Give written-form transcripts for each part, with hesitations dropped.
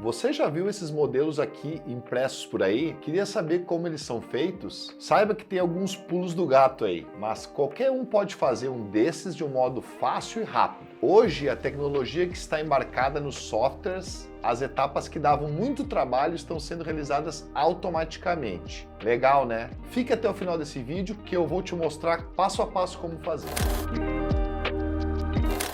Você já viu esses modelos aqui impressos por aí? Queria saber como eles são feitos? Saiba que tem alguns pulos do gato aí, mas qualquer um pode fazer um desses de um modo fácil e rápido. Hoje, a tecnologia que está embarcada nos softwares, as etapas que davam muito trabalho estão sendo realizadas automaticamente. Legal, né? Fique até o final desse vídeo que eu vou te mostrar passo a passo como fazer.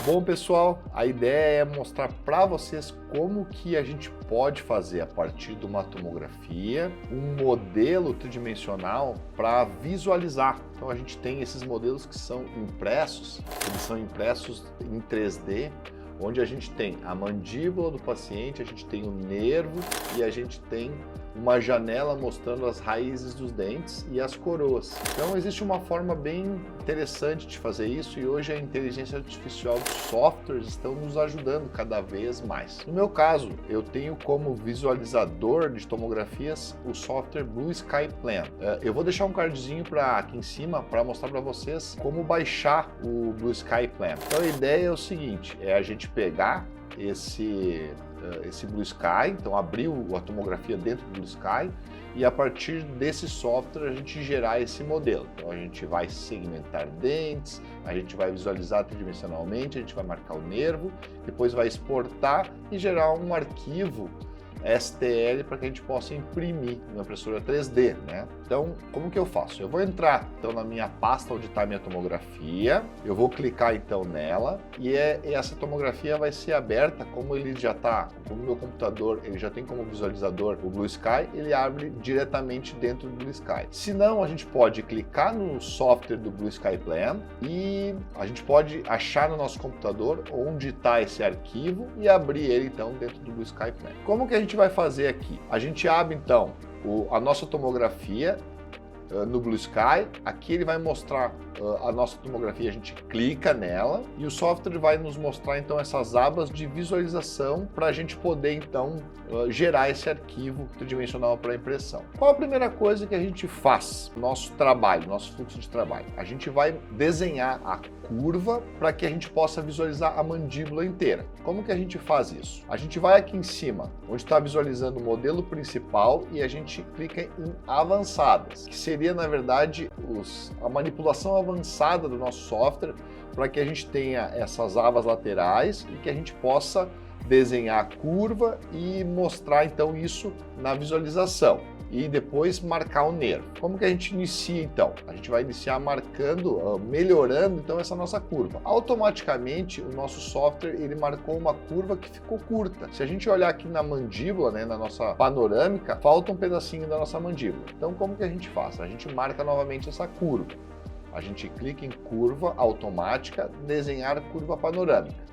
Bom, pessoal, a ideia é mostrar para vocês como que a gente pode fazer a partir de uma tomografia um modelo tridimensional para visualizar. Então a gente tem esses modelos que são impressos, eles são impressos em 3D, onde a gente tem a mandíbula do paciente, a gente tem o nervo e a gente tem uma janela mostrando as raízes dos dentes e as coroas. Então existe uma forma bem interessante de fazer isso e hoje a inteligência artificial dos softwares estão nos ajudando cada vez mais. No meu caso, eu tenho como visualizador de tomografias o software Blue Sky Plan. Eu vou deixar um cardzinho aqui em cima para mostrar para vocês como baixar o Blue Sky Plan. Então a ideia é o seguinte, é a gente pegar esse Blue Sky, então abrir a tomografia dentro do Blue Sky e a partir desse software a gente gerar esse modelo. Então a gente vai segmentar dentes, a gente vai visualizar tridimensionalmente, a gente vai marcar o nervo, depois vai exportar e gerar um arquivo STL para que a gente possa imprimir na impressora 3D, né? Então, como que eu faço? Eu vou entrar então na minha pasta onde está a minha tomografia, eu vou clicar então nela e essa tomografia vai ser aberta, como ele já está, como o meu computador ele já tem como visualizador o Blue Sky, ele abre diretamente dentro do Blue Sky. Se não, a gente pode clicar no software do Blue Sky Plan e a gente pode achar no nosso computador onde está esse arquivo e abrir ele então dentro do Blue Sky Plan. Como que a gente vai fazer aqui? A gente abre então a nossa tomografia no Blue Sky, aqui ele vai mostrar a nossa tomografia, a gente clica nela e o software vai nos mostrar então essas abas de visualização para a gente poder então gerar esse arquivo tridimensional para impressão. Qual a primeira coisa que a gente faz no nosso trabalho, nosso fluxo de trabalho? A gente vai desenhar a curva para que a gente possa visualizar a mandíbula inteira. Como que a gente faz isso? A gente vai aqui em cima, onde está visualizando o modelo principal e a gente clica em avançadas, que seria na verdade a manipulação avançada do nosso software para que a gente tenha essas abas laterais e que a gente possa desenhar a curva e mostrar então isso na visualização e depois marcar o nervo. Como que a gente inicia então? A gente vai iniciar marcando, melhorando então essa nossa curva. Automaticamente o nosso software ele marcou uma curva que ficou curta. Se a gente olhar aqui na mandíbula, né, na nossa panorâmica, falta um pedacinho da nossa mandíbula. Então como que a gente faz? A gente marca novamente essa curva. A gente clica em curva automática, desenhar curva panorâmica.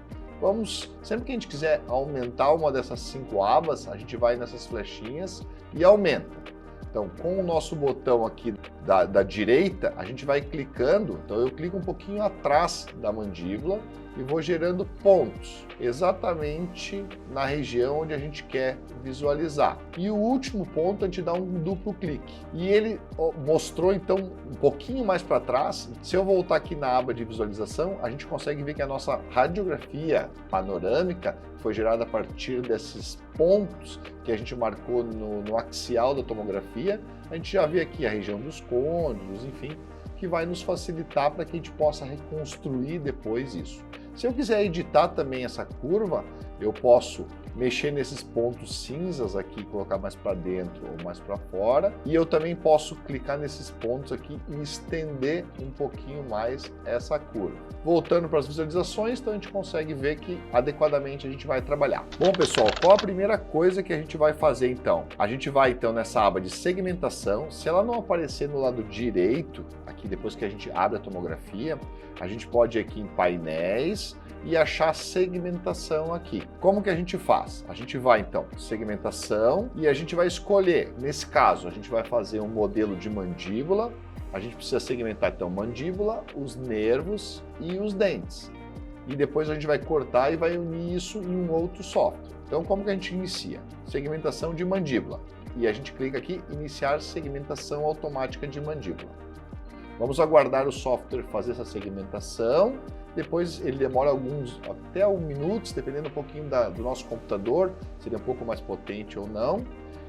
Sempre que a gente quiser aumentar uma dessas 5 abas, a gente vai nessas flechinhas e aumenta. Então, com o nosso botão aqui da direita, a gente vai clicando, então eu clico um pouquinho atrás da mandíbula e vou gerando pontos, exatamente na região onde a gente quer visualizar. E o último ponto a gente dá um duplo clique. E ele mostrou então um pouquinho mais para trás. Se eu voltar aqui na aba de visualização, a gente consegue ver que a nossa radiografia panorâmica foi gerada a partir desses pontos que a gente marcou no axial da tomografia. A gente já vê aqui a região dos côndilos, enfim, que vai nos facilitar para que a gente possa reconstruir depois isso. Se eu quiser editar também essa curva, eu posso mexer nesses pontos cinzas aqui, colocar mais para dentro ou mais para fora. E eu também posso clicar nesses pontos aqui e estender um pouquinho mais essa curva. Voltando para as visualizações, então a gente consegue ver que adequadamente a gente vai trabalhar. Bom, pessoal, qual a primeira coisa que a gente vai fazer então? A gente vai então nessa aba de segmentação. Se ela não aparecer no lado direito, aqui depois que a gente abre a tomografia, a gente pode ir aqui em painéis e achar segmentação aqui. Como que a gente faz? A gente vai então segmentação e a gente vai escolher, nesse caso a gente vai fazer um modelo de mandíbula, a gente precisa segmentar então mandíbula, os nervos e os dentes. E depois a gente vai cortar e vai unir isso em um outro software. Então como que a gente inicia? Segmentação de mandíbula. E a gente clica aqui iniciar segmentação automática de mandíbula. Vamos aguardar o software fazer essa segmentação depois ele demora até alguns minutos, dependendo um pouquinho do nosso computador, se ele é um pouco mais potente ou não.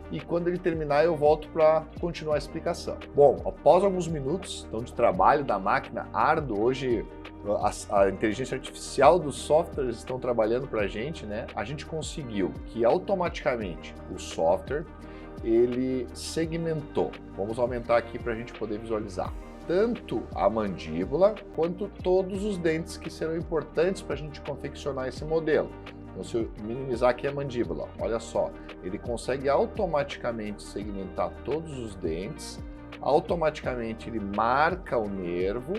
E quando ele terminar, eu volto para continuar a explicação. Bom, após alguns minutos então, de trabalho da máquina árduo, hoje a inteligência artificial dos softwares estão trabalhando para a gente, né? A gente conseguiu que automaticamente o software ele segmentou. Vamos aumentar aqui para a gente poder visualizar tanto a mandíbula quanto todos os dentes que serão importantes para a gente confeccionar esse modelo. Então, se eu minimizar aqui a mandíbula, olha só, ele consegue automaticamente segmentar todos os dentes, automaticamente ele marca o nervo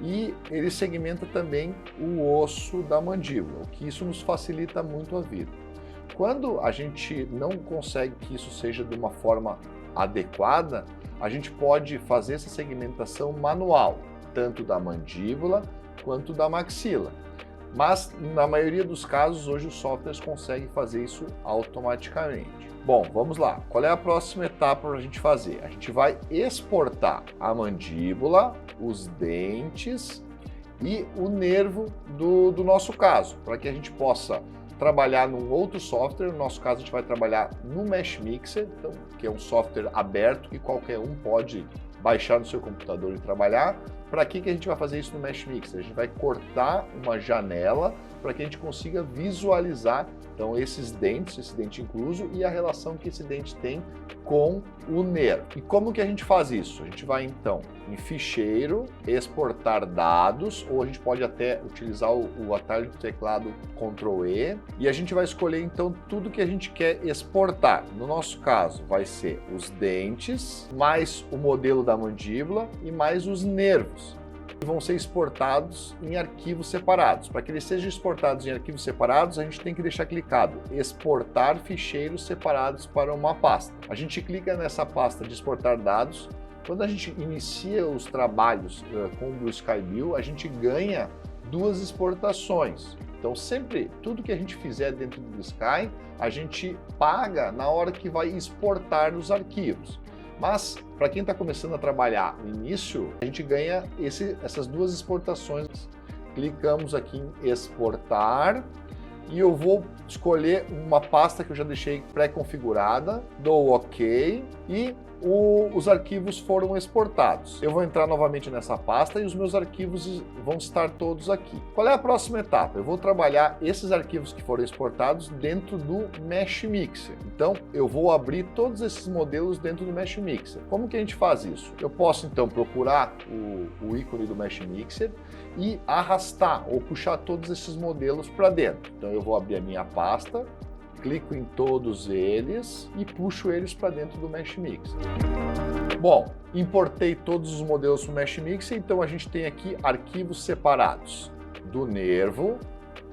e ele segmenta também o osso da mandíbula, o que isso nos facilita muito a vida. Quando a gente não consegue que isso seja de uma forma adequada, a gente pode fazer essa segmentação manual, tanto da mandíbula quanto da maxila. Mas, na maioria dos casos, hoje os softwares conseguem fazer isso automaticamente. Bom, vamos lá. Qual é a próxima etapa para a gente fazer? A gente vai exportar a mandíbula, os dentes e o nervo do nosso caso, para que a gente possa trabalhar num outro software. No nosso caso, a gente vai trabalhar no Mesh Mixer, então, que é um software aberto que qualquer um pode baixar no seu computador e trabalhar. Para que a gente vai fazer isso no Mesh Mixer? A gente vai cortar uma janela para que a gente consiga visualizar então esses dentes, esse dente incluso e a relação que esse dente tem com o nervo. E como que a gente faz isso? A gente vai então em ficheiro, exportar dados, ou a gente pode até utilizar o atalho do teclado Ctrl E, e a gente vai escolher então tudo que a gente quer exportar. No nosso caso vai ser os dentes, mais o modelo da mandíbula e mais os nervos. Vão ser exportados em arquivos separados. Para que eles sejam exportados em arquivos separados, a gente tem que deixar clicado exportar ficheiros separados para uma pasta. A gente clica nessa pasta de exportar dados. Quando a gente inicia os trabalhos com o Blue Sky Bill, a gente ganha 2 exportações. Então sempre, tudo que a gente fizer dentro do Blue Sky, a gente paga na hora que vai exportar os arquivos. Mas, para quem está começando a trabalhar no início, a gente ganha essas 2 exportações. Clicamos aqui em exportar e eu vou escolher uma pasta que eu já deixei pré-configurada, dou OK e os arquivos foram exportados. Eu vou entrar novamente nessa pasta e os meus arquivos vão estar todos aqui. Qual é a próxima etapa? Eu vou trabalhar esses arquivos que foram exportados dentro do Mesh Mixer. Então, eu vou abrir todos esses modelos dentro do Mesh Mixer. Como que a gente faz isso? Eu posso, então, procurar o ícone do Mesh Mixer e arrastar ou puxar todos esses modelos para dentro. Então, eu vou abrir a minha pasta, clico em todos eles e puxo eles para dentro do Mesh Mixer. Bom, importei todos os modelos para o Mesh Mixer, então a gente tem aqui arquivos separados do nervo,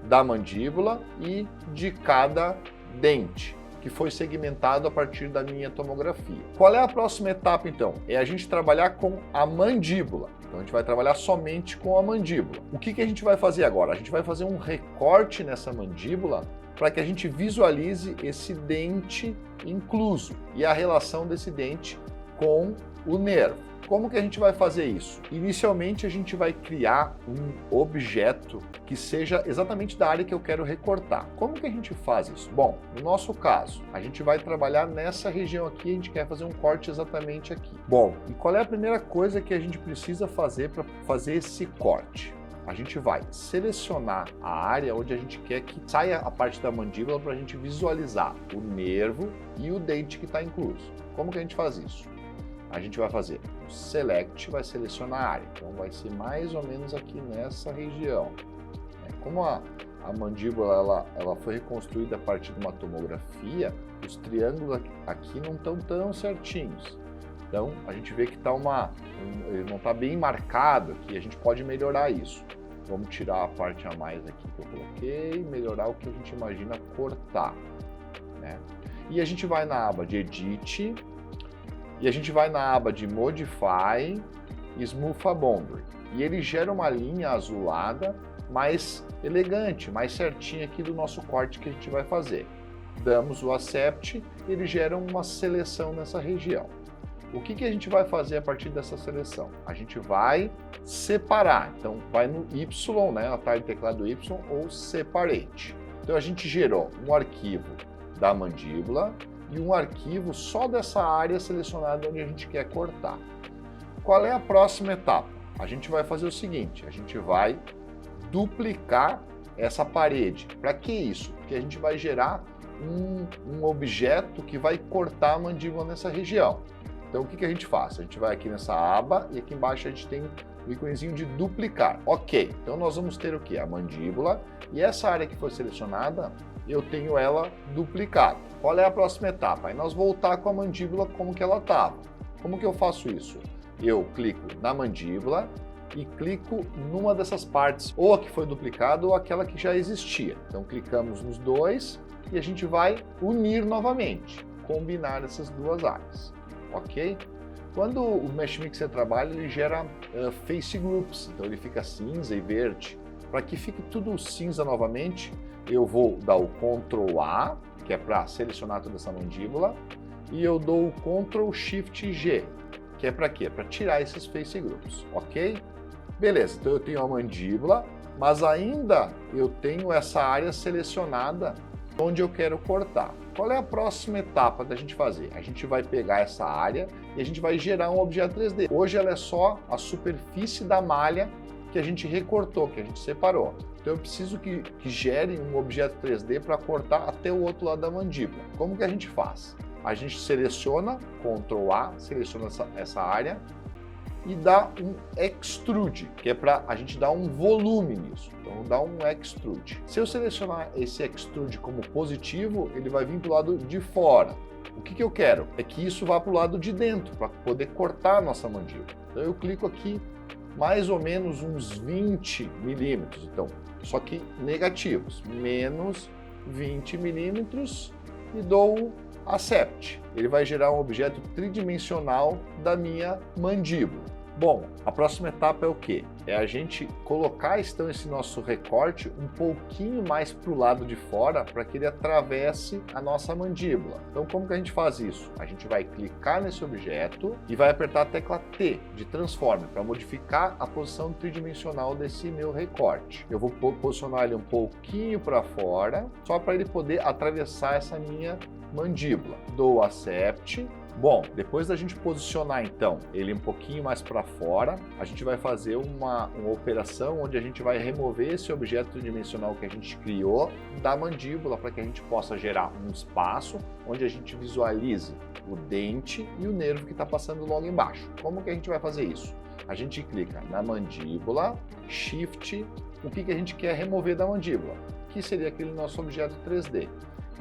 da mandíbula e de cada dente, que foi segmentado a partir da minha tomografia. Qual é a próxima etapa, então? É a gente trabalhar com a mandíbula. Então a gente vai trabalhar somente com a mandíbula. O que a gente vai fazer agora? A gente vai fazer um recorte nessa mandíbula para que a gente visualize esse dente incluso e a relação desse dente com o nervo. Como que a gente vai fazer isso? Inicialmente a gente vai criar um objeto que seja exatamente da área que eu quero recortar. Como que a gente faz isso? Bom, no nosso caso, a gente vai trabalhar nessa região aqui, a gente quer fazer um corte exatamente aqui. Bom, e qual é a primeira coisa que a gente precisa fazer para fazer esse corte? A gente vai selecionar a área onde a gente quer que saia a parte da mandíbula para a gente visualizar o nervo e o dente que está incluso. Como que a gente faz isso? A gente vai fazer o Select, vai selecionar a área. Então vai ser mais ou menos aqui nessa região. Como a mandíbula ela foi reconstruída a partir de uma tomografia, os triângulos aqui não estão tão certinhos. Então, a gente vê que ele não está bem marcado aqui, a gente pode melhorar isso. Vamos tirar a parte a mais aqui que eu coloquei, melhorar o que a gente imagina cortar, né? E a gente vai na aba de Edit, e a gente vai na aba de Modify e Smooth a Boundary. E ele gera uma linha azulada mais elegante, mais certinha aqui do nosso corte que a gente vai fazer. Damos o Accept, ele gera uma seleção nessa região. O que a gente vai fazer a partir dessa seleção? A gente vai separar. Então, vai no Y, né, atalho de teclado Y, ou Separate. Então, a gente gerou um arquivo da mandíbula e um arquivo só dessa área selecionada onde a gente quer cortar. Qual é a próxima etapa? A gente vai fazer o seguinte, a gente vai duplicar essa parede. Para que isso? Porque a gente vai gerar um objeto que vai cortar a mandíbula nessa região. Então, o que a gente faz? A gente vai aqui nessa aba e aqui embaixo a gente tem o íconezinho de duplicar. Ok, então nós vamos ter o que? A mandíbula, e essa área que foi selecionada, eu tenho ela duplicada. Qual é a próxima etapa? Aí nós voltar com a mandíbula como que ela estava. Como que eu faço isso? Eu clico na mandíbula e clico numa dessas partes, ou a que foi duplicada ou aquela que já existia. Então clicamos nos dois e a gente vai unir novamente, combinar essas duas áreas, ok? Quando o Mesh Mixer trabalha, ele gera face groups, então ele fica cinza e verde. Para que fique tudo cinza novamente, eu vou dar o Ctrl A, que é para selecionar toda essa mandíbula, e eu dou o Ctrl Shift G, que é para quê? Para tirar esses face groups, ok? Beleza, então eu tenho a mandíbula, mas ainda eu tenho essa área selecionada onde eu quero cortar. Qual é a próxima etapa da gente fazer? A gente vai pegar essa área e a gente vai gerar um objeto 3D. Hoje ela é só a superfície da malha que a gente recortou, que a gente separou. Então eu preciso que gere um objeto 3D para cortar até o outro lado da mandíbula. Como que a gente faz? A gente seleciona, Ctrl A, seleciona essa área e dá um Extrude, que é para a gente dar um volume nisso. Então dá um Extrude. Se eu selecionar esse Extrude como positivo, ele vai vir para o lado de fora. O que eu quero? É que isso vá para o lado de dentro, para poder cortar a nossa mandíbula. Então eu clico aqui mais ou menos uns 20 milímetros, então, só que negativos, menos 20 milímetros e dou Accept. Ele vai gerar um objeto tridimensional da minha mandíbula. Bom, a próxima etapa é o quê? É a gente colocar então esse nosso recorte um pouquinho mais para o lado de fora para que ele atravesse a nossa mandíbula. Então como que a gente faz isso? A gente vai clicar nesse objeto e vai apertar a tecla T de Transform para modificar a posição tridimensional desse meu recorte. Eu vou posicionar ele um pouquinho para fora, só para ele poder atravessar essa minha mandíbula. Dou Accept. Bom, depois da gente posicionar então ele um pouquinho mais para fora, a gente vai fazer uma operação onde a gente vai remover esse objeto tridimensional que a gente criou da mandíbula para que a gente possa gerar um espaço onde a gente visualize o dente e o nervo que está passando logo embaixo. Como que a gente vai fazer isso? A gente clica na mandíbula, Shift, o que a gente quer remover da mandíbula, que seria aquele nosso objeto 3D.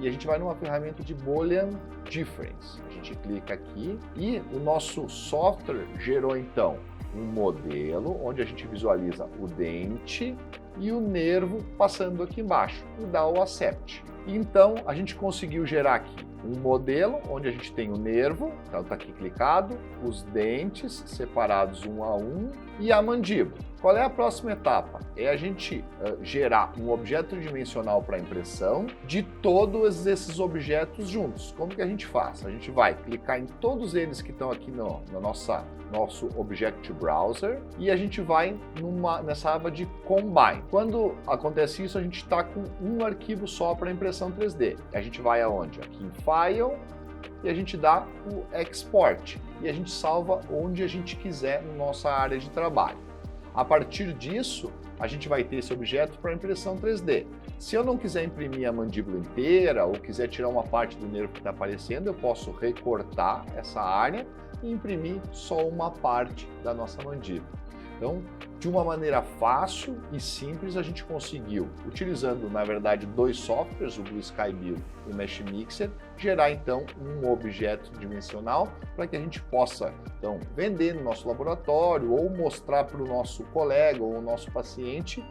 E a gente vai numa ferramenta de Boolean Difference. A gente clica aqui e o nosso software gerou então um modelo onde a gente visualiza o dente e o nervo passando aqui embaixo e dá o Accept. Então a gente conseguiu gerar aqui um modelo onde a gente tem o nervo, então está aqui clicado, os dentes separados um a um e a mandíbula. Qual é a próxima etapa? É a gente gerar um objeto tridimensional para impressão de todos esses objetos juntos. Como que a gente faz? A gente vai clicar em todos eles que estão aqui no nosso Object Browser e a gente vai nessa aba de Combine. Quando acontece isso, a gente está com um arquivo só para impressão 3D. A gente vai aonde? Aqui em File e a gente dá o Export e a gente salva onde a gente quiser na nossa área de trabalho. A partir disso, a gente vai ter esse objeto para impressão 3D. Se eu não quiser imprimir a mandíbula inteira ou quiser tirar uma parte do nervo que está aparecendo, eu posso recortar essa área e imprimir só uma parte da nossa mandíbula. Então, de uma maneira fácil e simples, a gente conseguiu, utilizando, na verdade, dois softwares, o Blue Sky Build e o Mesh Mixer, gerar, então, um objeto dimensional para que a gente possa, então, vender no nosso laboratório ou mostrar para o nosso colega ou o nosso paciente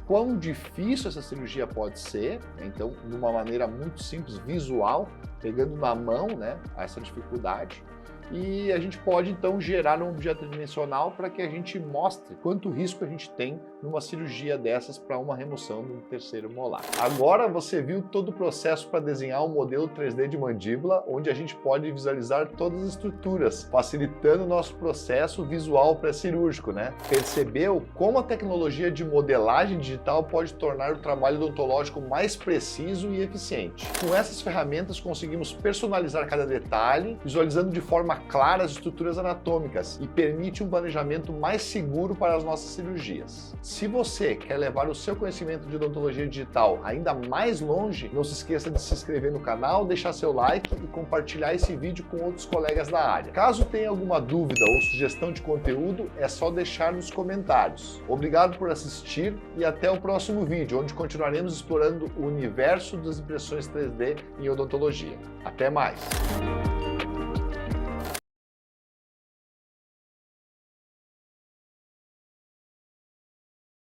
quão difícil essa cirurgia pode ser, né? Então, de uma maneira muito simples, visual, pegando na mão, né, essa dificuldade. e a gente pode então gerar um objeto tridimensional para que a gente mostre quanto risco a gente tem numa cirurgia dessas para uma remoção do terceiro molar. Agora você viu todo o processo para desenhar um modelo 3D de mandíbula, onde a gente pode visualizar todas as estruturas, facilitando o nosso processo visual pré-cirúrgico, né? Percebeu como a tecnologia de modelagem digital pode tornar o trabalho odontológico mais preciso e eficiente. Com essas ferramentas conseguimos personalizar cada detalhe, visualizando de forma clara as estruturas anatômicas e permite um planejamento mais seguro para as nossas cirurgias. Se você quer levar o seu conhecimento de odontologia digital ainda mais longe, não se esqueça de se inscrever no canal, deixar seu like e compartilhar esse vídeo com outros colegas da área. Caso tenha alguma dúvida ou sugestão de conteúdo, é só deixar nos comentários. Obrigado por assistir e até o próximo vídeo, onde continuaremos explorando o universo das impressões 3D em odontologia. Até mais!